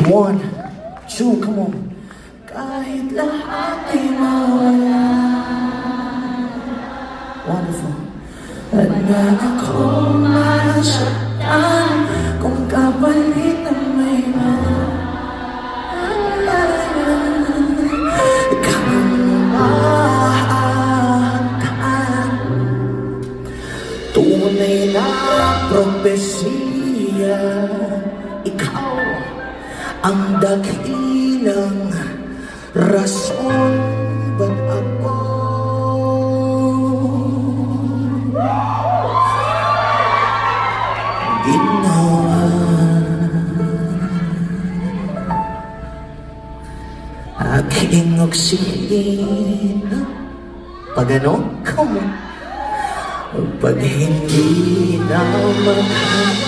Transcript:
1, 2, come on. Kahit lahat ay mawala. Wonderful. At na ako masaktan kung kapalit na may kamahatan. Tunay na propesiya, ikaw ang dakilang rason ba't ako ginawa. Aking oksihina, pag ano, come on, pag hindi na maghahinga.